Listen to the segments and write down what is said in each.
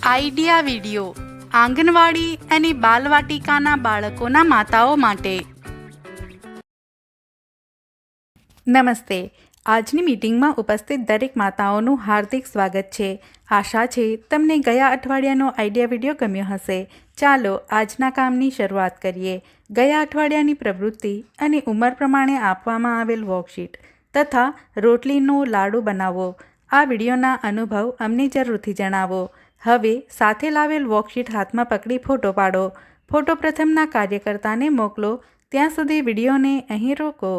Idea video આંગણવાડી અને બાલવાટિકાના બાળકોના માતાઓ માટે. નમસ્તે. આજની મીટિંગમાં ઉપસ્થિત દરેક માતાઓનું હાર્દિક સ્વાગત છે. આશા છે તમને ગયા અઠવાડિયાનો આઈડિયા વિડિયો ગમ્યો હશે. ચાલો આજના કામની શરૂઆત કરીએ. ગયા અઠવાડિયાની પ્રવૃત્તિ અને ઉંમર પ્રમાણે આપવામાં આવેલ વર્કશીટ તથા રોટલીનો લાડુ બનાવો. આ વિડીયોના અનુભવ અમને જરૂરથી જણાવો. હવે સાથે લાવેલ વર્કશીટ હાથમાં પકડી ફોટો પાડો. ફોટો પ્રથમના કાર્યકર્તાને મોકલો. ત્યાં સુધી વિડીયોને અહીં રોકો.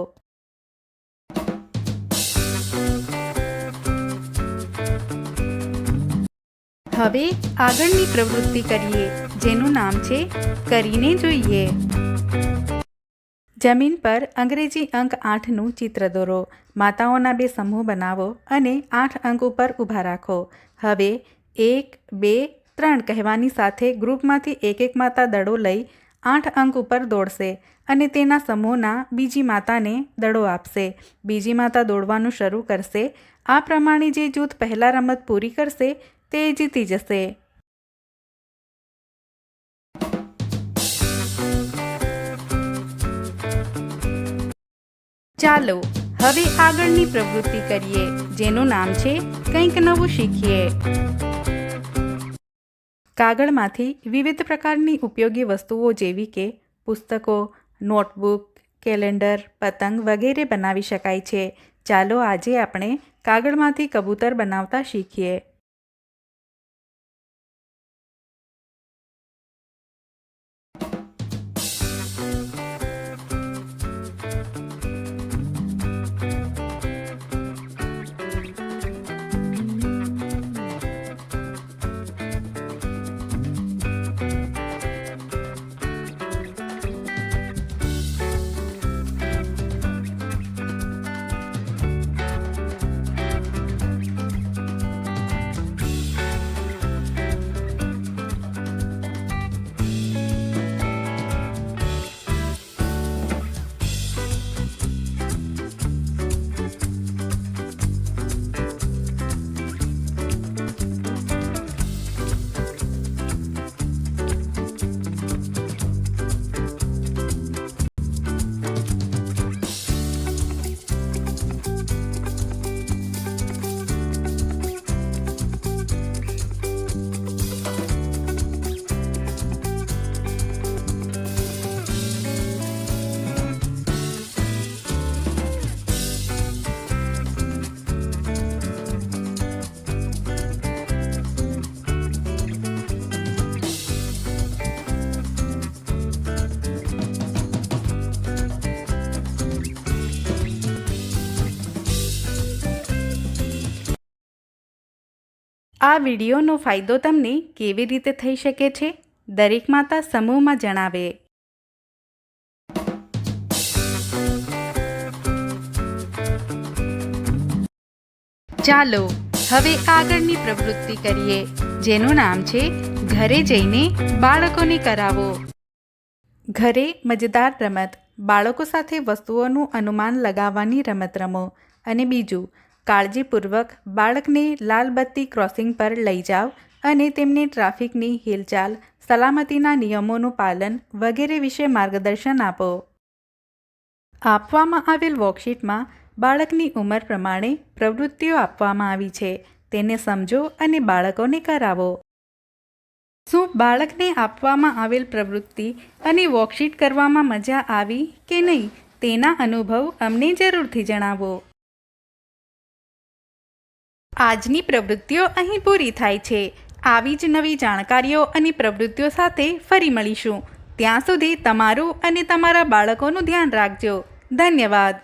હવે આગળની પ્રવૃત્તિ કરીએ, જેનું નામ છે કરીને જોઈએ. જમીન પર અંગ્રેજી અંક 8નું ચિત્ર દોરો. માતાઓના 2 સમૂહ બનાવો અને 8 અંક ઉપર ઊભા રાખો. હવે 1, 2, 3 કહેવાની સાથે ગ્રુપમાંથી એક માતા દડો લઈ 8 અંક ઉપર દોડશે અને તેના સમૂહના બીજી માતાને દડો આપશે. બીજી માતા દોડવાનું શરૂ કરશે. આ પ્રમાણે જે જૂથ પહેલાં રમત પૂરી કરશે તે જીતી જશે. ચાલો હવે આગળની પ્રવૃત્તિ કરીએ, જેનું નામ છે કંઈક નવું શીખીએ. કાગળમાંથી વિવિધ પ્રકારની ઉપયોગી વસ્તુઓ જેવી કે પુસ્તકો, નોટબુક, કેલેન્ડર, પતંગ વગેરે બનાવી શકાય છે. ચાલો આજે આપણે કાગળમાંથી કબૂતર બનાવતા શીખીએ. આ વિડીયોનો ફાયદો તમને કેવી રીતે થઈ શકે છે? દરેક માતા સમૂહમાં જણાવે. ચાલો હવે આગળની પ્રવૃત્તિ કરીએ, જેનું નામ છે ઘરે જઈને બાળકોને કરાવો. ઘરે મજેદાર રમત. બાળકો સાથે વસ્તુઓનું અનુમાન લગાવવાની રમત રમો. અને બીજું, કાળજીપૂર્વક બાળકને લાલ બત્તી ક્રોસિંગ પર લઈ જાઓ અને તેમને ટ્રાફિકની હિલચાલ, સલામતીના નિયમોનું પાલન વગેરે વિશે માર્ગદર્શન આપો. આપવામાં આવેલ વર્કશીટમાં બાળકની ઉંમર પ્રમાણે પ્રવૃત્તિઓ આપવામાં આવી છે. તેને સમજો અને બાળકોને કરાવો. શું બાળકને આપવામાં આવેલ પ્રવૃત્તિ અને વર્કશીટ કરવામાં મજા આવી કે નહીં, તેના અનુભવ અમને જરૂરથી જણાવો. આજની પ્રવૃત્તિઓ અહીં પૂરી થાય છે. આવી જ નવી જાણકારીઓ અને પ્રવૃત્તિઓ સાથે ફરી મળીશું. ત્યાં સુધી તમારું અને તમારા બાળકોનું ધ્યાન રાખજો. ધન્યવાદ.